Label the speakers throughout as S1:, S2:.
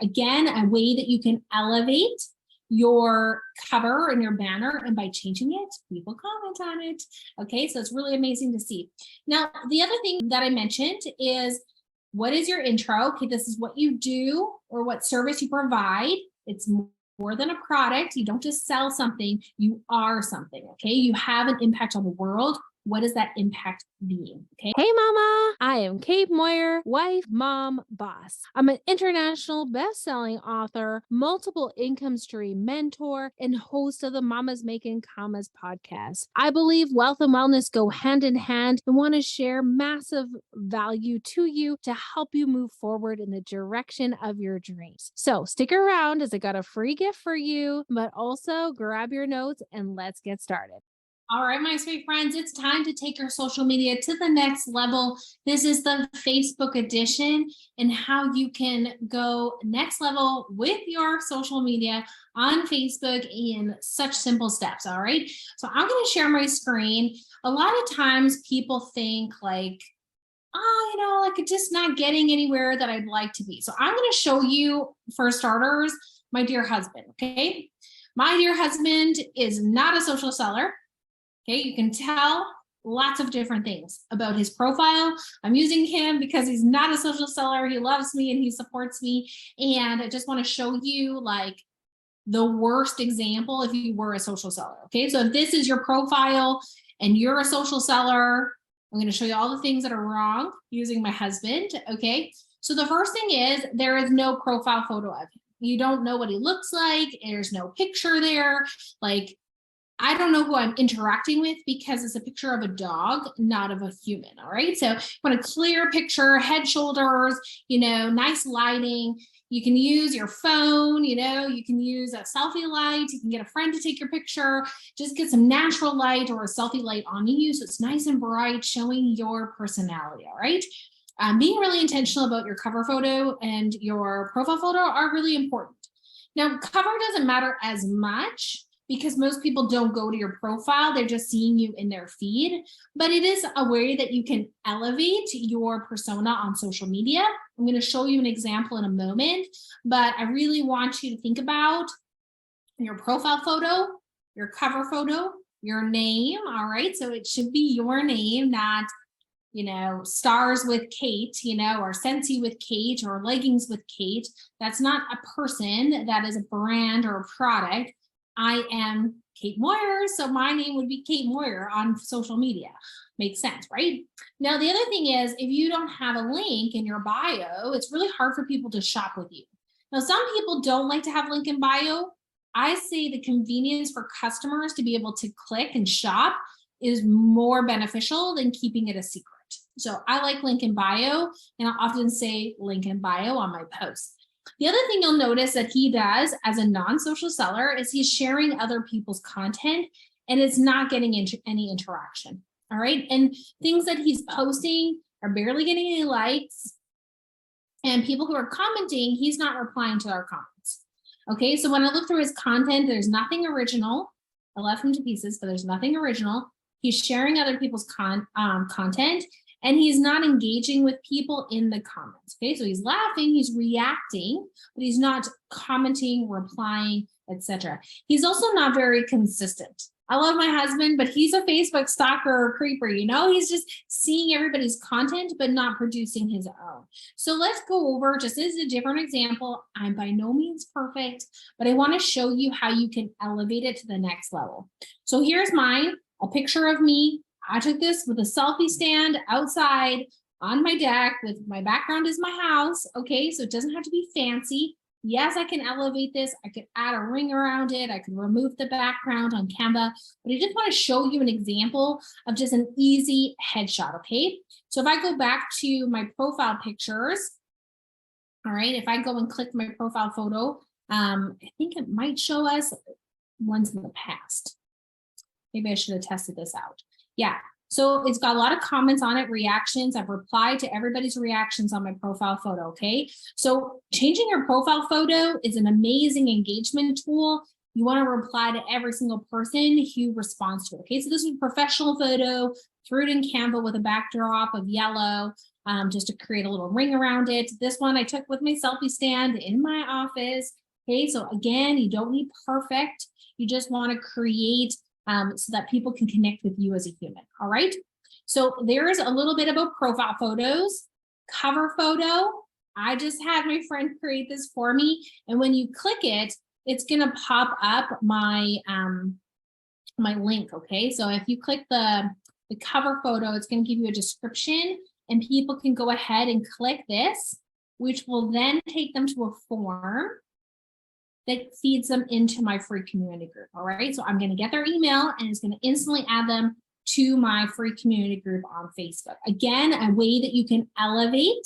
S1: Again, a way that you can elevate your cover and your banner, and by changing it, people comment on it. Okay, so it's really amazing to see. Now, the other thing that I mentioned is, what is your intro? Okay, this is what you do or what service you provide. It's more than a product. You don't just sell something, you are something. Okay, you have an impact on the world. What is that impact being? Okay.
S2: Hey mama, I am Kate Moir, wife, mom, boss. I'm an international best-selling author, multiple income stream mentor, and host of the Mamas Making Commas podcast. I believe wealth and wellness go hand in hand and want to share massive value to you to help you move forward in the direction of your dreams. So stick around as I got a free gift for you, but also grab your notes and let's get started.
S1: All right, my sweet friends, it's time to take your social media to the next level. This is the Facebook edition, and how you can go next level with your social media on Facebook in such simple steps. All right, so I'm going to share my screen. A lot of times people think like, oh, like it's just not getting anywhere that I'd like to be. So I'm going to show you, for starters, my dear husband. Okay, my dear husband is not a social seller. Okay, you can tell lots of different things about his profile. I'm using him because he's not a social seller. He loves me and he supports me. And I just want to show you like the worst example if you were a social seller. Okay, so if this is your profile and you're a social seller, I'm going to show you all the things that are wrong using my husband. Okay, so the first thing is there is no profile photo of him. You don't know what he looks like. There's no picture there. Like, I don't know who I'm interacting with because it's a picture of a dog, not of a human. All right. So you want a clear picture, head, shoulders, nice lighting. You can use your phone, you can use a selfie light. You can get a friend to take your picture. Just get some natural light or a selfie light on you. So it's nice and bright, showing your personality. All right. Being really intentional about your cover photo and your profile photo are really important. Now, cover doesn't matter as much, because most people don't go to your profile. They're just seeing you in their feed, but it is a way that you can elevate your persona on social media. I'm going to show you an example in a moment, but I really want you to think about your profile photo, your cover photo, your name. All right. So it should be your name, not, stars with Kate, or Scentsy with Kate or leggings with Kate. That's not a person. That is a brand or a product. I am Kate Moir, so my name would be Kate Moir on social media. Makes sense, right? Now, the other thing is, if you don't have a link in your bio, it's really hard for people to shop with you. Now, some people don't like to have a link in bio. I say the convenience for customers to be able to click and shop is more beneficial than keeping it a secret. So I like link in bio, and I'll often say link in bio on my posts. The other thing you'll notice that he does as a non-social seller is he's sharing other people's content, and it's not getting any interaction. All right. And things that he's posting are barely getting any likes. And people who are commenting, he's not replying to our comments. Okay. So when I look through his content, there's nothing original. I left him to pieces, but there's nothing original. He's sharing other people's content. And he's not engaging with people in the comments. Okay, so he's laughing, he's reacting, but he's not commenting, replying, etc. He's also not very consistent. I love my husband, but he's a Facebook stalker or creeper. He's just seeing everybody's content, but not producing his own. So let's go over, just as a different example. I'm by no means perfect, but I want to show you how you can elevate it to the next level. So here's mine, a picture of me. I took this with a selfie stand outside on my deck with my background is my house. Okay, so it doesn't have to be fancy. Yes, I can elevate this. I could add a ring around it. I can remove the background on Canva, but I just want to show you an example of just an easy headshot. Okay, so if I go back to my profile pictures, all right, if I go and click my profile photo, I think it might show us ones in the past. Maybe I should have tested this out. Yeah, so it's got a lot of comments on it, reactions. I've replied to everybody's reactions on my profile photo, okay? So changing your profile photo is an amazing engagement tool. You want to reply to every single person who responds to it, okay? So this is a professional photo, threw it in Canva with a backdrop of yellow. just to create a little ring around it. This one I took with my selfie stand in my office. Okay, so again, you don't need perfect. You just want to create so that people can connect with you as a human. All right. So there's a little bit about profile photos, cover photo. I just had my friend create this for me. And when you click it, it's going to pop up my my link. Okay, so if you click the cover photo, it's going to give you a description, and people can go ahead and click this, which will then take them to a form that feeds them into my free community group. All right, so I'm going to get their email, and it's going to instantly add them to my free community group on Facebook. Again, a way that you can elevate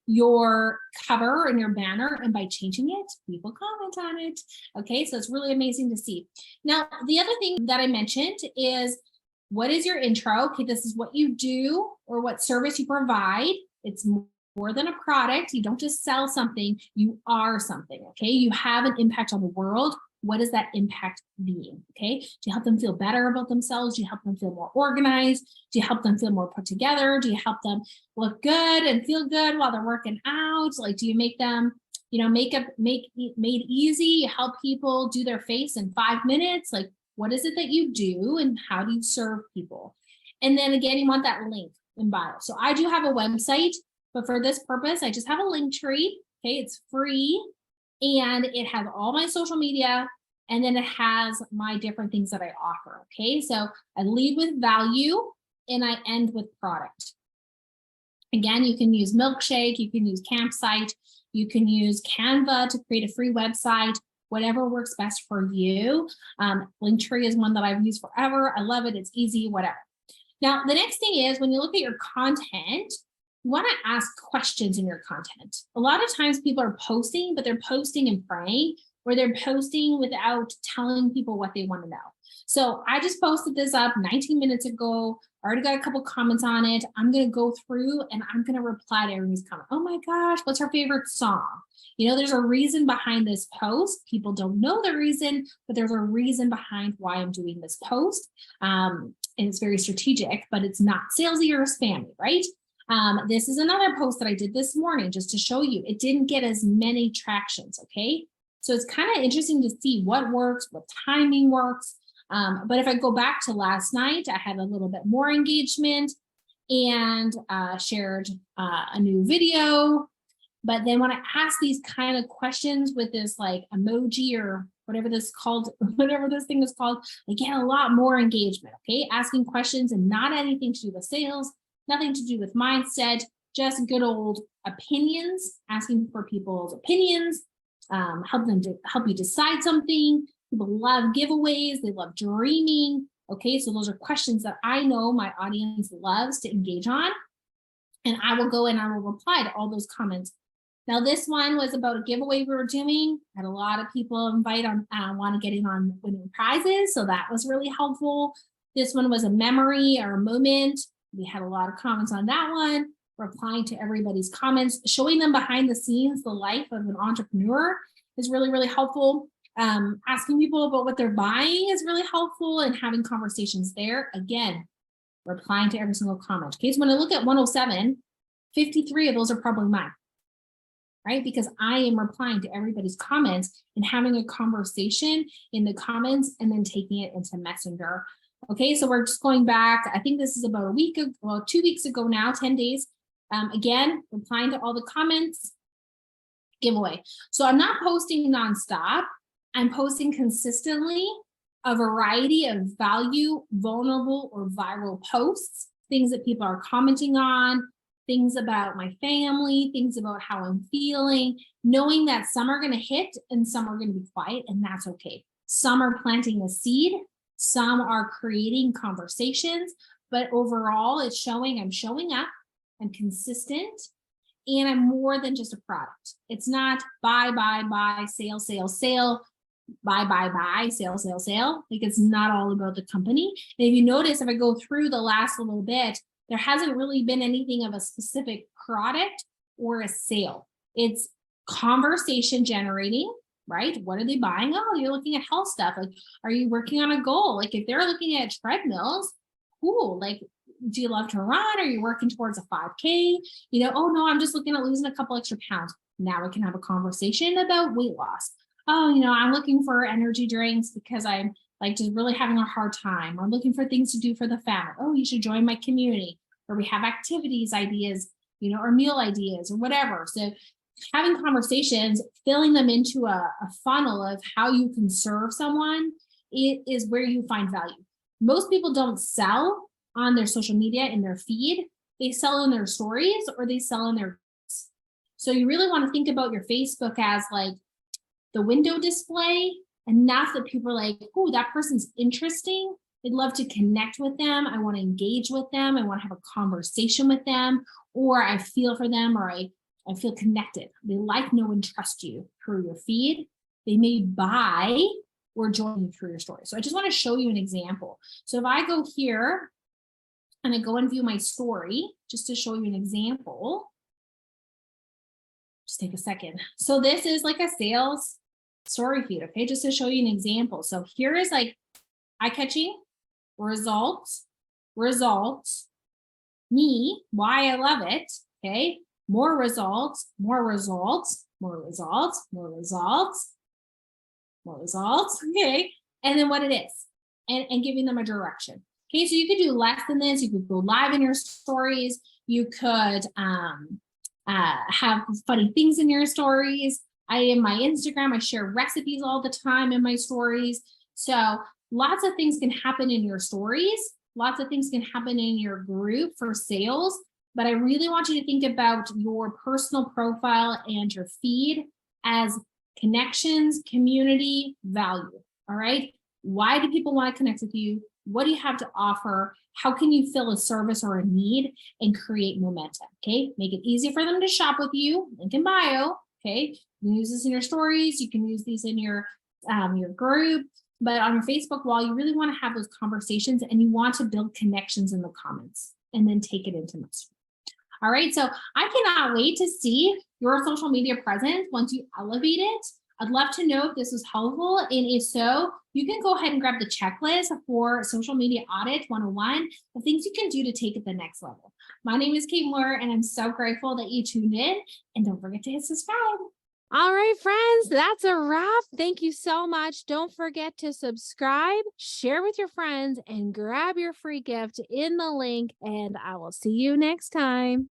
S1: your cover and your banner, and by changing it, people comment on it. Okay, so it's really amazing to see. Now, the other thing that I mentioned is, what is your intro? Okay, this is what you do or what service you provide. It's more than a product. You don't just sell something, you are something. Okay, you have an impact on the world. What is that impact being? Okay, do you help them feel better about themselves? Do you help them feel more organized? Do you help them feel more put together? Do you help them look good and feel good while they're working out? Like, do you make them, makeup made easy? You help people do their face in 5 minutes? Like, what is it that you do, and how do you serve people? And then again, you want that link in bio. So I do have a website, but for this purpose, I just have a link tree. Okay, it's free. And it has all my social media, and then it has my different things that I offer. Okay, so I lead with value and I end with product. Again, you can use Milkshake, you can use Campsite, you can use Canva to create a free website, whatever works best for you. Linktree is one that I've used forever. I love it. It's easy, whatever. Now, the next thing is, when you look at your content, you want to ask questions in your content. A lot of times people are posting, but they're posting and praying, or they're posting without telling people what they want to know. So I just posted this up 19 minutes ago. I already got a couple comments on it. I'm going to go through and I'm going to reply to everybody's comment. Oh my gosh, what's her favorite song? There's a reason behind this post. People don't know the reason, but there's a reason behind why I'm doing this post. And it's very strategic, but it's not salesy or spammy, right? This is another post that I did this morning just to show you. It didn't get as many tractions, okay? So it's kind of interesting to see what works, what timing works. But if I go back to last night, I had a little bit more engagement and shared a new video. But then when I ask these kind of questions with this like emoji or whatever this thing is called, I get a lot more engagement, okay? Asking questions and not anything to do with sales, nothing to do with mindset, just good old opinions, asking for people's opinions, help you decide something. People love giveaways, they love dreaming. Okay, so those are questions that I know my audience loves to engage on. And I will go and I will reply to all those comments. Now, this one was about a giveaway we were doing. I had a lot of people invite on, want to get in on winning prizes. So that was really helpful. This one was a memory or a moment. We had a lot of comments on that one, replying to everybody's comments, showing them behind the scenes, the life of an entrepreneur is really, really helpful. Asking people about what they're buying is really helpful, and having conversations there. Again, replying to every single comment. Okay, so when I look at 107, 53 of those are probably mine, right? Because I am replying to everybody's comments and having a conversation in the comments and then taking it into Messenger. Okay, so we're just going back. I think this is about 2 weeks ago now, 10 days. Again, replying to all the comments, giveaway. So I'm not posting nonstop. I'm posting consistently a variety of value, vulnerable, or viral posts, things that people are commenting on, things about my family, things about how I'm feeling, knowing that some are going to hit and some are going to be quiet, and that's okay. Some are planting a seed, some are creating conversations, but overall it's showing I'm showing up, I'm consistent, and I'm more than just a product. It's not buy, sale, buy, sale. Like, it's not all about the company. And if you notice, if I go through the last little bit, there hasn't really been anything of a specific product or a sale. It's conversation generating, right? What are they buying? Oh, you're looking at health stuff. Like, are you working on a goal? Like, if they're looking at treadmills, cool. Like, do you love to run? Are you working towards a 5K? Oh no, I'm just looking at losing a couple extra pounds. Now we can have a conversation about weight loss. Oh, I'm looking for energy drinks because I'm like just really having a hard time. I'm looking for things to do for the family. Oh, you should join my community where we have activities ideas, or meal ideas or whatever. So having conversations, filling them into a funnel of how you can serve someone, it is where you find value. Most people don't sell on their social media in their feed. They sell in their stories or they sell in their. So you really want to think about your Facebook as like the window display, enough that people are like, oh, that person's interesting. I'd love to connect with them. I want to engage with them. I want to have a conversation with them, or I feel for them, or I feel connected. They like, know, and trust you through your feed. They may buy or join you through your story. So I just want to show you an example. So if I go here and I go and view my story, just to show you an example, just take a second. So this is like a sales story feed, okay? Just to show you an example. So here is like eye-catching, results, me, why I love it, okay? More results, okay? And then what it is, and giving them a direction. Okay, so you could do less than this. You could go live in your stories. You could have funny things in your stories. In my Instagram, I share recipes all the time in my stories. So lots of things can happen in your stories. Lots of things can happen in your group for sales. But I really want you to think about your personal profile and your feed as connections, community, value. All right. Why do people want to connect with you? What do you have to offer? How can you fill a service or a need and create momentum? Okay. Make it easy for them to shop with you. Link in bio. Okay. You can use this in your stories. You can use these in your group. But on your Facebook wall, you really want to have those conversations and you want to build connections in the comments and then take it into Messenger. All right, so I cannot wait to see your social media presence once you elevate it. I'd love to know if this was helpful, and if so, you can go ahead and grab the checklist for Social Media Audit 101, the things you can do to take it the next level. My name is Kate Moir, and I'm so grateful that you tuned in, and don't forget to hit subscribe.
S2: All right, friends, that's a wrap. Thank you so much. Don't forget to subscribe, share with your friends, and grab your free gift in the link. And I will see you next time.